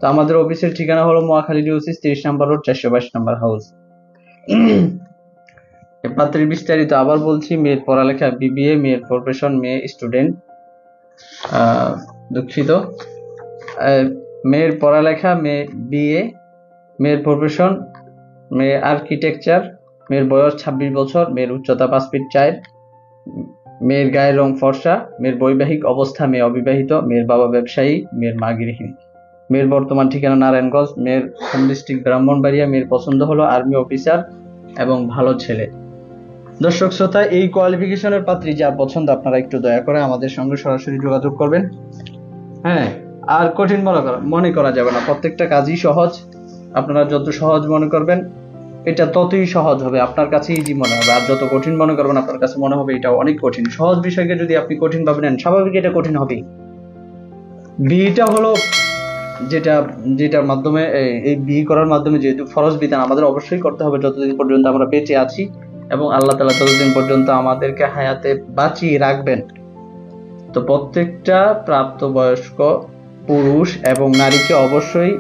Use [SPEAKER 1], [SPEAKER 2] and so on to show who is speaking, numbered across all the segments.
[SPEAKER 1] তো আমাদের অফিসের ঠিকানা হলো মহাখালী ডিওসিস 30 নম্বর রোড 422 নম্বর হাউস। পাত্রের বিস্তারিত আবার বলছি, মেয়ের পড়ালেখা বিবিএ, মেয়ের প্রফেশন মেয়ে স্টুডেন্ট, দুঃখিত, মেয়ের পড়ালেখা মেয়ে বিএ, মেয়ের প্রফেশন মেয়ে আর্কিটেকচার, মেয়ের বয়স 26 বছর, মেয়ের উচ্চতা 5 ফিট 4, মেয়ের গায়ের রং ফর্সা, মেয়ের বৈবাহিক অবস্থা মেয়ে অবিবাহিত, মেয়ের বাবা ব্যবসায়ী, মেয়ের মা গৃহিণী, মেয়ের বর্তমান ঠিকানা নারায়ণগঞ্জ, মেয়ের হোম ডিস্ট্রিক্ট ব্রাহ্মণবাড়িয়া, মেয়ের পছন্দ হলো আর্মি অফিসার এবং ভালো ছেলে। দর্শক শ্রোতা, এই কোয়ালিফিকেশনের পাত্রী যার পছন্দ আপনারা একটু দয়া করে আমাদের সঙ্গে সরাসরি যোগাযোগ করবেন। হ্যাঁ, আর কঠিন মনে করা যাবে না, প্রত্যেকটা কাজই সহজ। আপনারা যত সহজ মনে করবেন এটা ততই সহজ হবে, আপনার কাছে ইজি মনে হবে। আর যত কঠিন মনে করবেন আপনার কাছে মনে হবে এটা অনেক কঠিন। সহজ বিষয়কে যদি আপনি কঠিন ভাবে নেন, স্বাভাবিক এটা কঠিন হবেই। বিটা হলো যেটার মাধ্যমে, এই বিয়ে করার মাধ্যমে যেহেতু ফরজ বিধান আমাদের অবশ্যই করতে হবে যতদিন পর্যন্ত আমরা বেঁচে আছি, এবং আল্লাহ তাআলা ততদিন পর্যন্ত আমাদেরকে হায়াতে বাঁচিয়ে রাখবেন। তো প্রত্যেকটা প্রাপ্তবয়স্ক পুরুষ এবং নারীকে অবশ্যই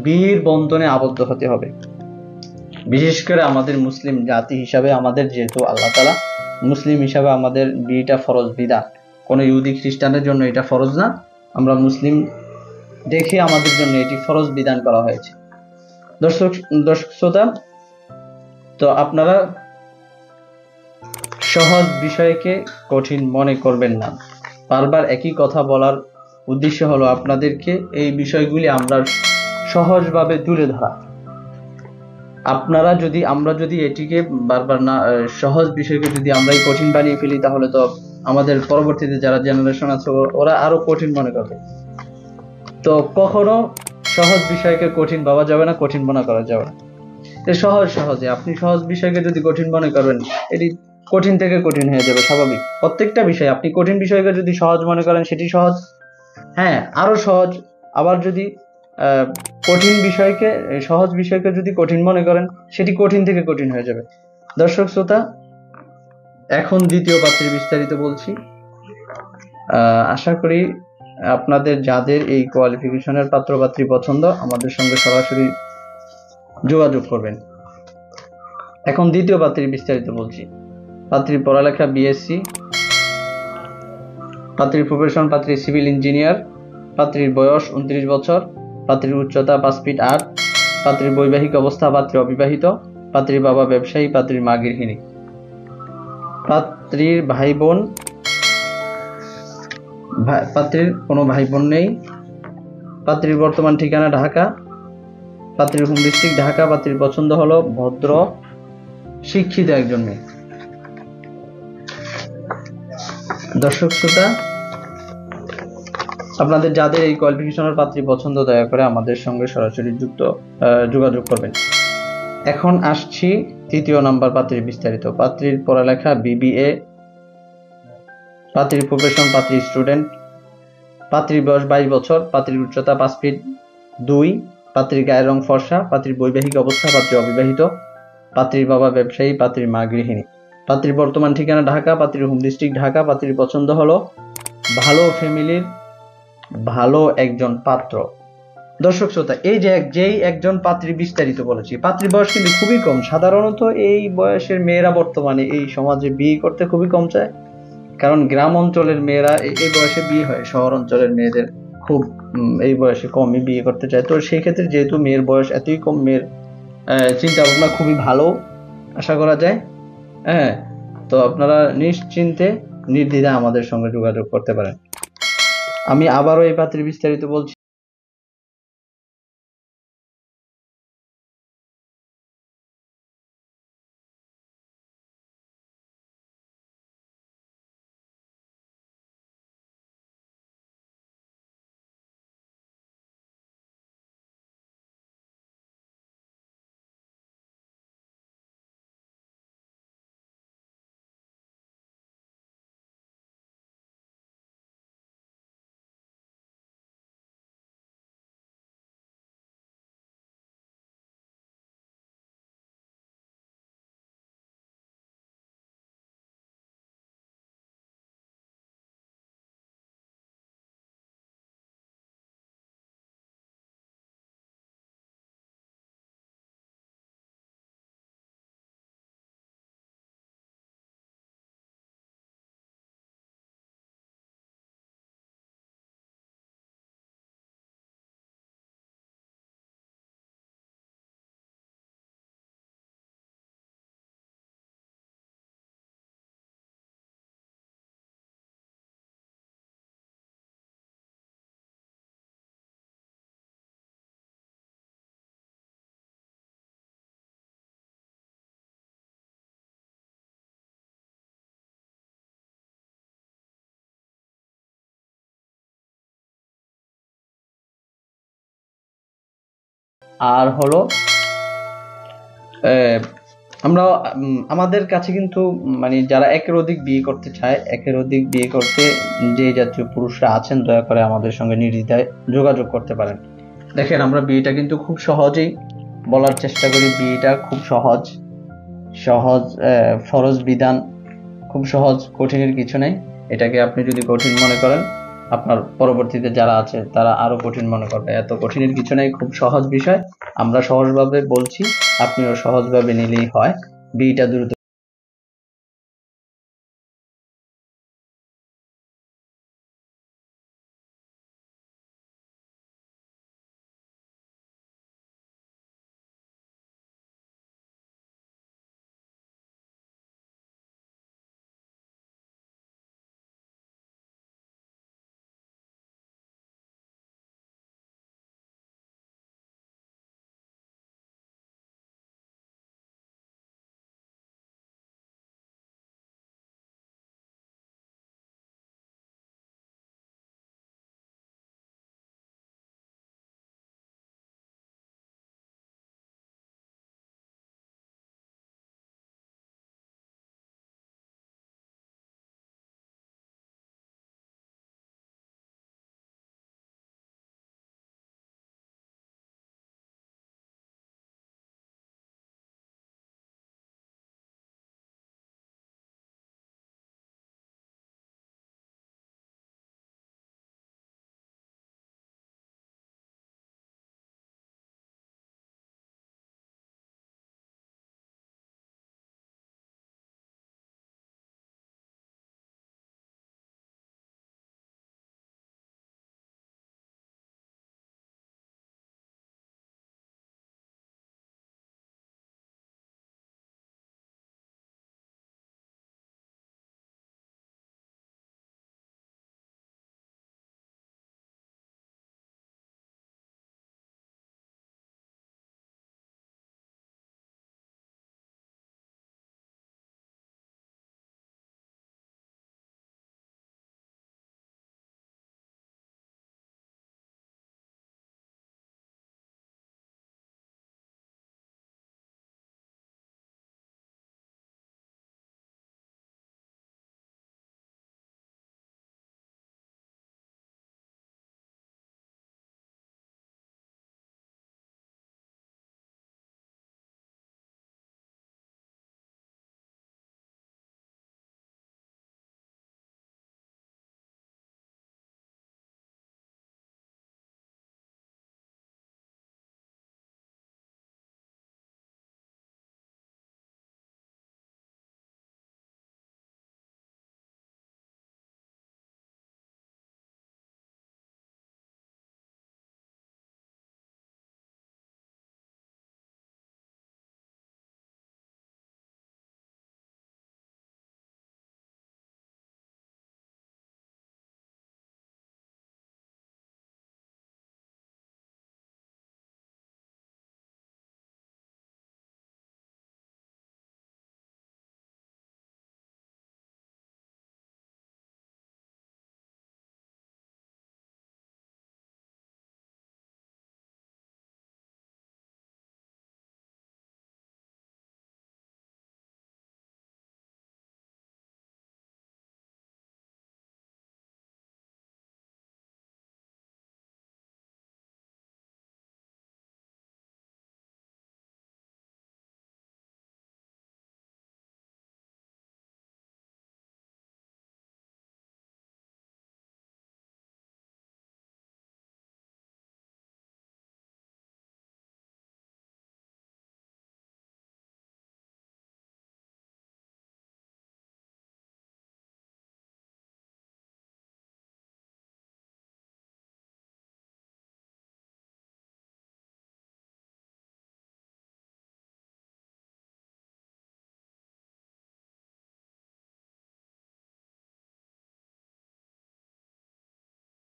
[SPEAKER 1] বিয়ের বন্ধনে আবদ্ধ হতে হবে। বিশেষ করে আমাদের মুসলিম জাতি হিসাবে, আমাদের যেহেতু আল্লাহ তাআলা মুসলিম হিসাবে আমাদের বিয়েটা ফরজ বিধান, কোনো ইহুদি খ্রিস্টানের জন্য এটা ফরজ না, আমরা মুসলিম দেখে আমাদের জন্য এটি ফরজ বিধান করা হয়েছে। দর্শক শ্রোতা, তো আপনারা সহজ বিষয়কে কঠিন মনে করবেন না। বারবার একই কথা বলার উদ্দেশ্য হলো আপনাদেরকে এই বিষয়গুলি আমরা সহজভাবে তুলে ধরা। আমরা যদি এটিকে বারবার না, সহজ বিষয়কে যদি আমরাই কঠিন বানিয়ে ফেলি, তাহলে তো আমাদের পরবর্তীতে যারা জেনারেশন আছে ওরা আরো কঠিন মনে করবে। তো কখনো সহজ বিষয়কে কঠিন ভাবা যাবে না, কঠিন মনে করা যাবে না। সহজে আপনি সহজ বিষয়কে যদি কঠিন মনে করবেন, এটি কঠিন থেকে কঠিন হয়ে যাবে স্বাভাবিক। প্রত্যেকটা বিষয় আপনি কঠিন বিষয়কে যদি সহজ মনে করেন সেটি সহজ, হ্যাঁ আরো সহজ। আবার যদি কঠিন বিষয়কে, সহজ বিষয়কে যদি কঠিন মনে করেন সেটি কঠিন থেকে কঠিন হয়ে যাবে। দর্শক শ্রোতা, এখন দ্বিতীয় পাত্রের বিস্তারিত বলছি। আশা করি আপনাদের যাদের এই কোয়ালিফিকেশনের পাত্র পাত্রী পছন্দ আমাদের সঙ্গে সরাসরি যোগাযোগ করবেন। এখন দ্বিতীয় পাত্রীর বিস্তারিত বলছি। পাত্রীর পড়ালেখা বিএসসি, পাত্রীর প্রফেশন পাত্রী সিভিল ইঞ্জিনিয়ার, পাত্রীর বয়স 29 বছর, পাত্রীর উচ্চতা 5 ফিট 8, পাত্রীর বৈবাহিক অবস্থা পাত্রী অবিবাহিত, পাত্রীর বাবা ব্যবসায়ী, পাত্রীর মা গৃহিণী, পাত্রীর কোনো ভাই বোন নেই, পাত্রীর বর্তমান ঠিকানা ঢাকা, পাত্রীর হোম ডিস্ট্রিক্ট ঢাকা, পাত্রীর পছন্দ হলো ভদ্র শিক্ষিত একজন মেয়ে। দর্শক শ্রোতা, আপনাদের যাদের এই কোয়ালিফিকেশনের পাত্রী পছন্দ দয়া করে আমাদের সঙ্গে সরাসরি যোগাযোগ করবেন। এখন আসছি তৃতীয় নাম্বার পাত্রীর বিস্তারিত। পাত্রীর পড়ালেখা বিবিএ, পাত্রীর প্রফেশন পাত্রী স্টুডেন্ট, পাত্রীর বয়স 22 বছর, পাত্রীর উচ্চতা 5 ফিট 2, পাত্রীর গায়ের রং ফর্সা, পাত্রীর বৈবাহিক অবস্থা পাত্রী অবিবাহিত, পাত্রীর বাবা ব্যবসায়ী, পাত্রীর মা গৃহিণী, পাত্রীর বর্তমান ঠিকানা ঢাকা, পাত্রীর হোম ডিস্ট্রিক্ট ঢাকা, পাত্রীর পছন্দ হলো ভালো ফ্যামিলির ভালো একজন পাত্র। দর্শক শ্রোতা, যেই একজন পাত্রী বিস্তারিত বলেছি, পাত্রীর বয়স কিন্তু খুবই কম। সাধারণত এই বয়সের মেয়েরা বর্তমানে এই সমাজে বিয়ে করতে খুবই কম চায়, কারণ গ্রাম অঞ্চলের মেয়েরা এই বয়সে বিয়ে হয়, শহর অঞ্চলের মেয়েদের খুব এই বয়সে কমই বিয়ে করতে চায়। তো সেই ক্ষেত্রে যেহেতু মেয়ের বয়স এতই কম, মেয়ের চিন্তা ভাবনা খুবই ভালো আশা করা যায়। হ্যাঁ, তো আপনারা নিশ্চিন্তে নির্দ্বিধায় আমাদের সঙ্গে যোগাযোগ করতে পারেন। আমি আবারও এই পাত্রীর বিস্তারিত বলছি। আর হলো আমরা আমাদের কাছে কিন্তু মানে যারা একের অধিক বিয়ে করতে চায়, একের অধিক বিয়ে করতে যে জাতীয় পুরুষরা আছেন, দয়া করে আমাদের সঙ্গে নির্দ্বিধায় যোগাযোগ করতে পারেন। দেখেন, আমরা বিয়েটা কিন্তু খুব সহজেই বলার চেষ্টা করি। বিয়েটা খুব সহজ সহজ ফরজ বিধান, খুব সহজ, কঠিনের কিছু নেই। এটাকে আপনি যদি কঠিন মনে করেন, আপনার পরবর্তীতে যারা আছে তারা আরো কঠিন মনে করবে। এত কঠিনের কিছু নেই, খুব সহজ বিষয়। আমরা সহজভাবে বলছি, আপনিও সহজভাবে নিলেই হয়। বিয়েটা দ্রুত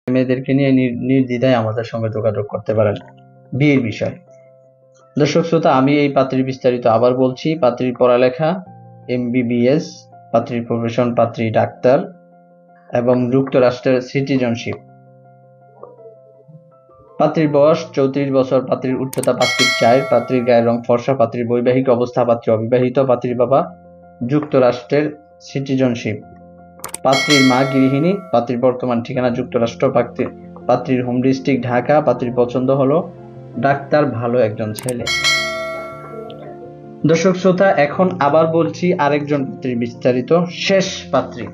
[SPEAKER 1] মেয়েদেরকে নিয়ে নির্দ্বিধায় আমাদের সঙ্গে যোগাযোগ করতে পারেন বিয়ের বিষয়। দর্শক শ্রোতা, আমি এই পাত্রীর বিস্তারিত আবার বলছি। পাত্রীর পড়ালেখা MBBS, পাত্রীর প্রফেশন পাত্রী ডাক্তার এবং যুক্তরাষ্ট্রের সিটিজেনশিপ। পাত্রীর বয়স 34 বছর, পাত্রীর উচ্চতা 5 ফিট 4, পাত্রীর গায়ের রং ফর্সা, পাত্রীর বৈবাহিক অবস্থা, পাত্রী অবিবাহিত, পাত্রীর বাবা যুক্তরাষ্ট্রের সিটিজেনশিপ, পাত্রীর মা গৃহিণী, পাত্রীর বর্তমান ঠিকানা যুক্তরাষ্ট্র, পাত্রীর হোম ডিস্ট্রিক্ট ঢাকা, পাত্রীর পছন্দ হলো ডাক্তার, ভালো একজন ছেলে। দর্শক শ্রোতা, এখন আবার বলছি আরেকজন পাত্রীর বিস্তারিত, শেষ পাত্রী।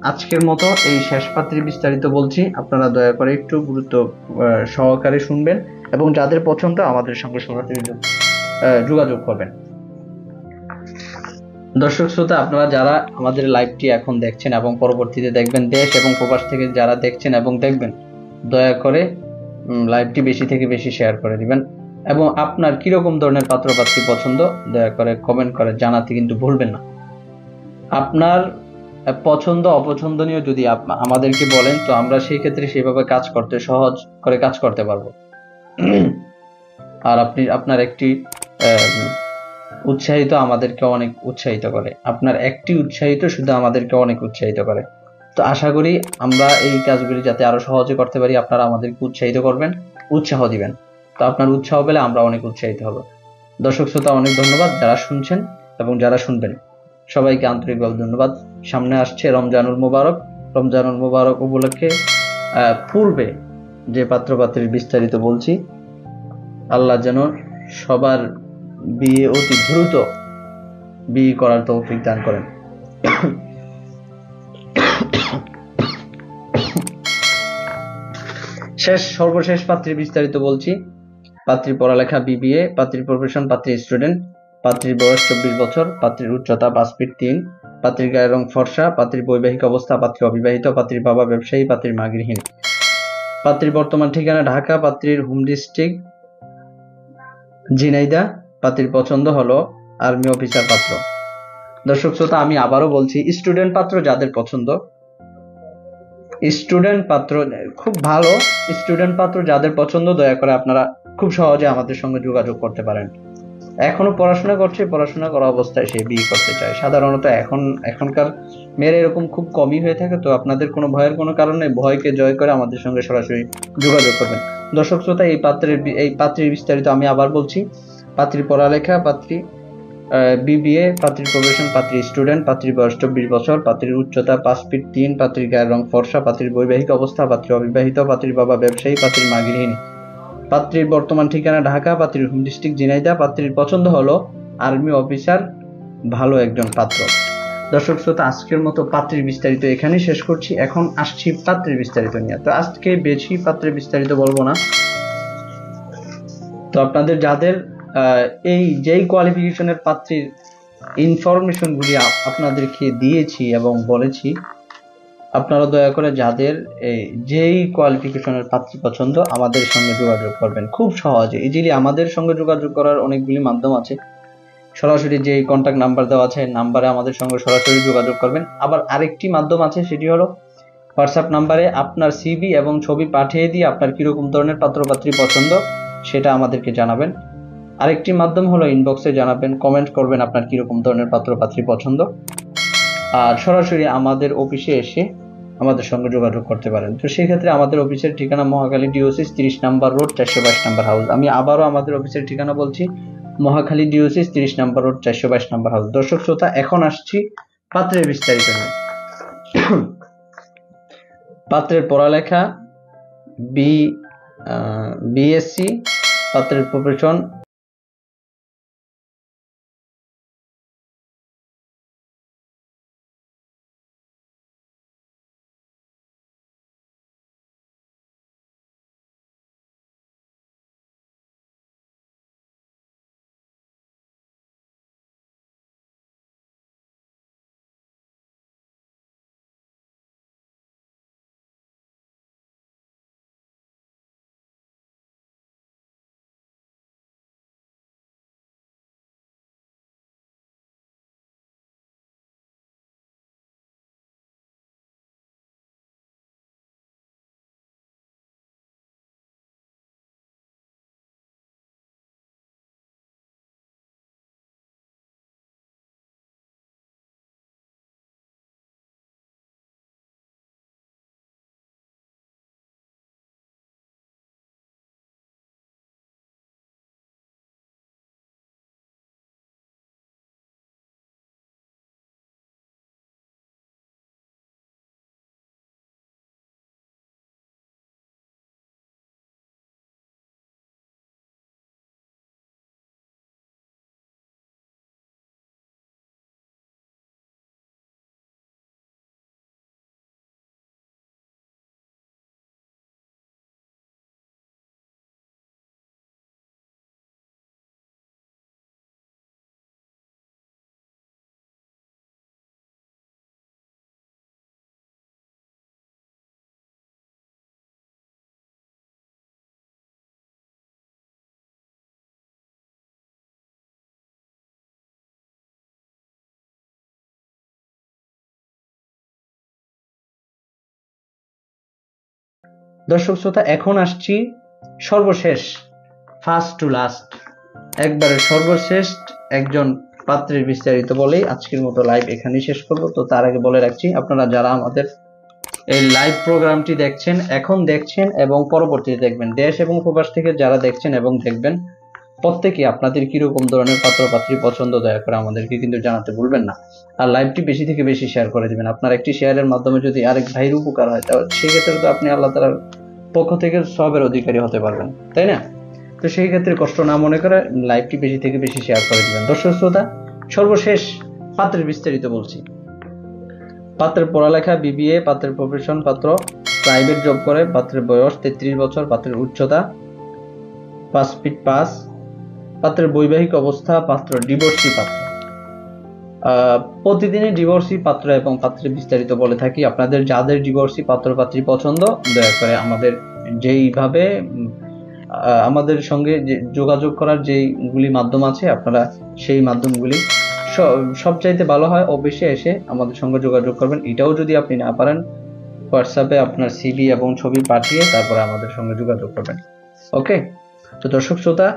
[SPEAKER 1] আজকের মতো এই শেষ পাত্রীর বিস্তারিত বলছি, আপনারা দয়া করে একটু গুরুত্ব সহকারে শুনবেন এবং যাদের পছন্দ আমাদের সঙ্গে সরাসরি যোগাযোগ করবেন। দর্শক শ্রোতা, আপনারা যারা আমাদের লাইভটি এখন দেখছেন এবং পরবর্তীতে দেখবেন, দেশ এবং প্রবাস থেকে যারা দেখছেন এবং দেখবেন, দয়া করে লাইভটি বেশি থেকে বেশি শেয়ার করে দিবেন এবং আপনার কিরকম ধরনের পাত্রপাত্রী পছন্দ দয়া করে কমেন্ট করে জানাতে কিন্তু ভুলবেন না। আপনার পছন্দ অপছন্দনীয় যদি আমাদেরকে বলেন, তো আমরা সেই ক্ষেত্রে সেভাবে সহজ করে কাজ করতে পারবো। আর আপনার একটি উৎসাহিত আমাদেরকে অনেক উৎসাহিত করে, আপনার একটি উৎসাহিত শুধু আমাদেরকে অনেক উৎসাহিত করে। তো আশা করি আমরা এই কাজগুলি যাতে আরো সহজে করতে পারি, আপনারা আমাদেরকে উৎসাহিত করবেন, উৎসাহ দিবেন। তো আপনার উৎসাহ পেলে আমরা অনেক উৎসাহিত হব। দর্শক শ্রোতা, অনেক ধন্যবাদ যারা শুনছেন এবং যারা শুনবেন, সবাইকে আন্তরিকভাবে ধন্যবাদ। সামনে আসছে রমজানুল মুবারক। রমজানুল মুবারক উপলক্ষে পূর্বে যে পাত্রপাত্রীর বিস্তারিত বলছি, আল্লাহ যেন সবার বিয়ে অতি দ্রুত বিয়ে করার তৌফিক দান করেন। সর্বশেষ পাত্রীর বিস্তারিত বলছি। পাত্রীর পড়ালেখা বিবিএ, পাত্রীর প্রফেশন পাত্রী স্টুডেন্ট, পাত্রীর বয়স 24 বছর, পাত্রীর উচ্চতা 5 ফিট 3, পাত্রীর গায়ের রং ফর্সা, পাত্রীর বৈবাহিক অবস্থা, পাত্রী অবিবাহিত, পাত্রীর বাবা ব্যবসায়ী, পাত্রীর মা গৃহিণী, পাত্রীর বর্তমান ঠিকানা ঢাকা, পাত্রীর হোম ডিস্ট্রিক্ট ঝিনাইদহ, পাত্রীর পছন্দ হলো আর্মি অফিসার পাত্র। দর্শক শ্রোতা, আমি আবারও বলছি, স্টুডেন্ট পাত্র যাদের পছন্দ, স্টুডেন্ট পাত্র খুব ভালো, স্টুডেন্ট পাত্র যাদের পছন্দ দয়া করে আপনারা খুব সহজে আমাদের সঙ্গে যোগাযোগ করতে পারেন। এখনো পড়াশোনা করছে, পড়াশোনা করা অবস্থায় সে বিয়ে করতে চায়। সাধারণত এখনকার মেয়েরা এরকম খুব কমই হয়ে থাকে। তো আপনাদের কোনো ভয়ের কোনো কারণ নেই, ভয়কে জয় করে আমাদের সঙ্গে সরাসরি যোগাযোগ করবেন। দর্শক শ্রোতা, এই পাত্রীর বিস্তারিত আমি আবার বলছি। পাত্রীর পড়ালেখা, পাত্রী বিবিএ, পাত্রীর প্রফেশন পাত্রী স্টুডেন্ট, পাত্রীর বয়স 24 বছর, পাত্রীর উচ্চতা 5 ফিট 3, পাত্রীর গায়ের রং ফর্সা, পাত্রীর বৈবাহিক অবস্থা, পাত্রী অবিবাহিত, পাত্রীর বাবা ব্যবসায়ী, পাত্রীর মা গৃহিণী, পাত্রীর বর্তমান ঠিকানা ঢাকা, পাত্রীর হোম ডিস্ট্রিক্ট ঝিনাইদহ, পাত্রীর পছন্দ হলো আর্মি অফিসার, ভালো একজন পাত্র। দর্শক শ্রোতা, আজকের মতো পাত্রীর বিস্তারিত এখানেই শেষ করছি। এখন আসছি পাত্রীর বিস্তারিত নিয়ে। তো আজকে বেশি পাত্রের বিস্তারিত বলবো না। তো আপনাদের যাদের এই যেই কোয়ালিফিকেশনের পাত্রীর ইনফরমেশন গুলি আপনাদেরকে দিয়েছি এবং বলেছি, আপনারা দয়া করে যাদের যেই কোয়ালিফিকেশনের পাত্রী পছন্দ আমাদের সঙ্গে যোগাযোগ করবেন খুব সহজে, ইজিলি। আমাদের সঙ্গে যোগাযোগ করার অনেকগুলি মাধ্যম আছে। সরাসরি যে কন্ট্যাক্ট নাম্বার দেওয়া আছে, নাম্বারে আমাদের সঙ্গে সরাসরি যোগাযোগ করবেন। আবার আরেকটি মাধ্যম আছে, সেটি হলো হোয়াটসঅ্যাপ নাম্বারে আপনার সিভি এবং ছবি পাঠিয়ে দিয়ে আপনার কিরকম ধরনের পাত্রপাত্রী পছন্দ সেটা আমাদেরকে জানাবেন। আরেকটি মাধ্যম হলো ইনবক্সে জানাবেন, কমেন্ট করবেন আপনার কিরকম ধরনের পাত্রপাত্রী পছন্দ। আর সরাসরি আমাদের অফিসে এসে আমাদের সঙ্গে যোগাযোগ করতে পারেন। তো সেক্ষেত্রে আমাদের অফিসের ঠিকানা মহাখালী ডিওসিস 30 নম্বর রোড 422 নম্বর হাউস। আমি আবারও আমাদের অফিসের ঠিকানা বলছি, মহাখালী ডিওসিস 30 নম্বর রোড 422 নম্বর হাউস। দর্শক শ্রোতা, এখন আসছি পাত্রের বিস্তারিত নিয়ে। পাত্রের পড়ালেখা বিএসসি, পাত্রের প্রফেশন দর্শক শ্রোতা, এখন আসছি সর্বশেষ, ফার্স্ট টু লাস্ট, একবারে সর্বশেষ একজন পাত্রের বিস্তারিত বলেই আজকের মতো লাইভ এখানেই শেষ করব। তো তার আগে বলে রাখছি, আপনারা যারা আমাদের এই লাইভ প্রোগ্রামটি দেখছেন, এখন দেখছেন এবং পরবর্তীতে দেখবেন, দেশ এবং প্রবাস থেকে যারা দেখছেন এবং দেখবেন, প্রত্যেকে আপনাদের কিরকম ধরনের পাত্র পাত্রী পছন্দ, দয়া করে আমাদেরকে কিন্তু জানাতে ভুলবেন না। আর লাইভটি বেশি থেকে বেশি শেয়ার করে দিবেন। আপনার একটি শেয়ারের মাধ্যমে যদি আরেক ভাইয়ের উপকার হয়, তাহলে সেক্ষেত্রে তো আপনি আল্লাহ তাআলার পক্ষ থেকে সবের অধিকারী হতে পারবেন, তাই না? তো সেই ক্ষেত্রে কষ্ট না মনে করে লাইভটি বেশি থেকে বেশি শেয়ার করে দিবেন। দর্শক শ্রোতা, সর্বশেষ পাত্রের বিস্তারিত বলছি। পাত্রের পড়ালেখা বিবিএ, পাত্রের প্রফেশন, পাত্র প্রাইভেট জব করে, পাত্রের বয়স 33 বছর, পাত্রের উচ্চতা 5 ফিট 5, পাত্রের বৈবাহিক অবস্থা, পাত্র ডিভোর্সি পাত্র। প্রতিদিনই ডিভোর্সি পাত্র এবং পাত্রের বিস্তারিত বলে থাকি। আপনাদের যাদের ডিভোর্সি পাত্র পাত্রী পছন্দ, দয়া করে আমাদের যেইভাবে আমাদের সঙ্গে যোগাযোগ করার যেইগুলি মাধ্যম আছে, আপনারা সেই মাধ্যমগুলি সবচাইতে ভালো হয় অবশ্যই এসে আমাদের সঙ্গে যোগাযোগ করবেন। এটাও যদি আপনি না পারেন, হোয়াটসঅ্যাপে আপনার সিভি এবং ছবি পাঠিয়ে তারপরে আমাদের সঙ্গে যোগাযোগ করবেন। ওকে। তো দর্শক শ্রোতা,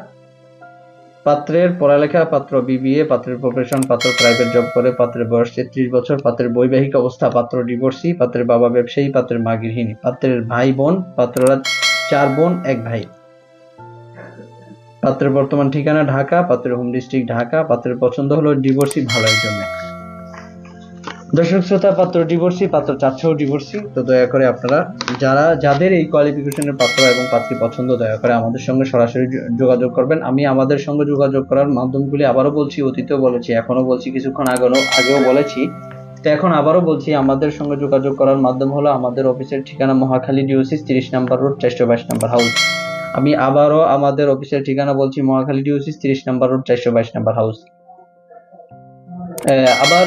[SPEAKER 1] পাত্রের পড়ালেখা, পাত্র বিবিএ, পাত্রের প্রফেশন, পাত্র প্রাইভেট জব করে, পাত্রের বয়স 33 বছর, পাত্রের বৈবাহিক অবস্থা, পাত্র ডিভোর্সি, পাত্রের বাবা ব্যবসায়ী, পাত্রের মা গৃহিণী, পাত্রের ভাই বোন, পাত্ররা 4 বোন 1 ভাই, পাত্রের বর্তমান ঠিকানা ঢাকা, পাত্রের হোম ডিস্ট্রিক্ট ঢাকা, পাত্রের পছন্দ হলো ডিভোর্সি, ভালো একজন। দর্শক শ্রোতা, পাত্র ডিভোর্সি, পাত্র চাচ্ছেও ডিভোর্সি। তো দয়া করে আপনারা যাদের এই কোয়ালিফিকেশনের পাত্র এবং পাত্রী পছন্দ, দয়া করে আমাদের সঙ্গে সরাসরি যোগাযোগ করবেন। আমি আমাদের সঙ্গে যোগাযোগ করার মাধ্যমগুলি আবারও বলছি, অতীতেও বলেছি, এখনো বলছি, কিছুক্ষণ আগেও বলেছি, তো এখন আবারও বলছি। আমাদের সঙ্গে যোগাযোগ করার মাধ্যম হলো আমাদের অফিসের ঠিকানা মহাখালী ডিওসি 30 নম্বর রোড 422 নম্বর হাউস। আমি আবারও আমাদের অফিসের ঠিকানা বলছি, মহাখালী ডিওসি 30 নম্বর রোড 422 নম্বর হাউস। আবার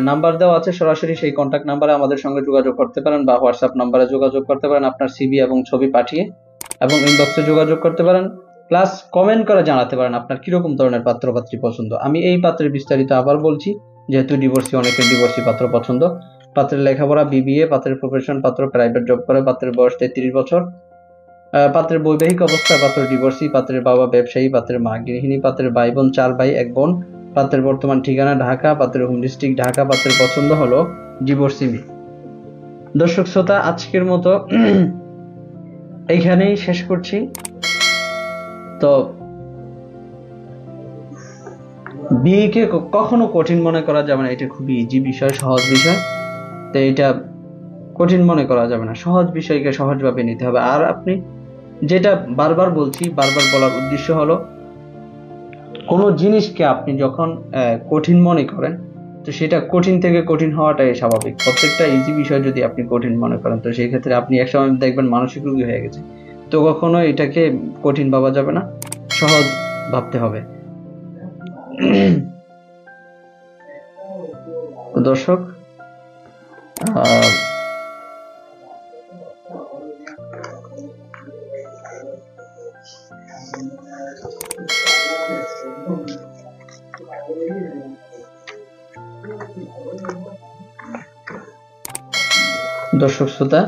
[SPEAKER 1] নাম্বার দেওয়া আছে, সরাসরি সেই কন্ট্যাক্ট নাম্বারে আমাদের সঙ্গে যোগাযোগ করতে পারেন বা হোয়াটসঅ্যাপ নাম্বারে যোগাযোগ করতে পারেন আপনার সিভি এবং ছবি পাঠিয়ে, এবং ইনবক্সে যোগাযোগ করতে পারেন, প্লাস কমেন্ট করে জানাতে পারেন আপনার কিরকম ধরনের পাত্র পাত্রী পছন্দ। আমি এই পাত্রের বিস্তারিত আবার বলছি, যেহেতু ডিভোর্সি, অনেকের ডিভোর্সি পাত্র পছন্দ। পাত্রের লেখাপড়া বিবিএ, পাত্রের প্রফেশন, পাত্র প্রাইভেট জব করে, পাত্রের বয়স 33 বছর, পাত্রের বৈবাহিক অবস্থা, পাত্র ডিভোর্সি, পাত্রের বাবা ব্যবসায়ী, পাত্রের মা গৃহিণী, পাত্রের ভাই বোন 4 ভাই 1 বোন, পাত্রের বর্তমান ঠিকানা ঢাকা, পাত্রের হোম ডিস্ট্রিক্ট ঢাকা, পাত্রের পছন্দ হলো ডিভোর্সি। দর্শক শ্রোতা, আজকের মতো এইখানেই শেষ করছি। তো বিয়েকে কখনো কঠিন মনে করা যাবে না, এটা খুবই ইজি বিষয়, সহজ বিষয়। তো এটা কঠিন মনে করা যাবে না, সহজ বিষয়কে সহজভাবে নিতে হবে। আর আপনি যেটা বারবার বলছি, বারবার বলার উদ্দেশ্য হলো, কোনো জিনিসকে আপনি যখন কঠিন মনে করেন, তো সেটা কঠিন থেকে কঠিন হওয়াটাই স্বাভাবিক। প্রত্যেকটা ইজি বিষয় যদি আপনি কঠিন মনে করেন, তো সেই ক্ষেত্রে আপনি একসময় দেখবেন মানসিক রোগী হয়ে গেছে। তো কখনো এটাকে কঠিন ভাবা যাবে না, সহজ ভাবতে হবে। দর্শক, দর্শক শ্রোতা,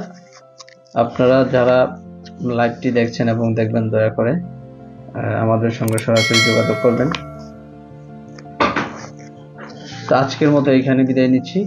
[SPEAKER 1] আপনারা যারা লাইভটি দেখছেন এবং দেখবেন, দয়া করে আমাদের সঙ্গে সরাসরি যোগাযোগ করবেন। তো আজকের মতো এখানে বিদায় নিচ্ছি।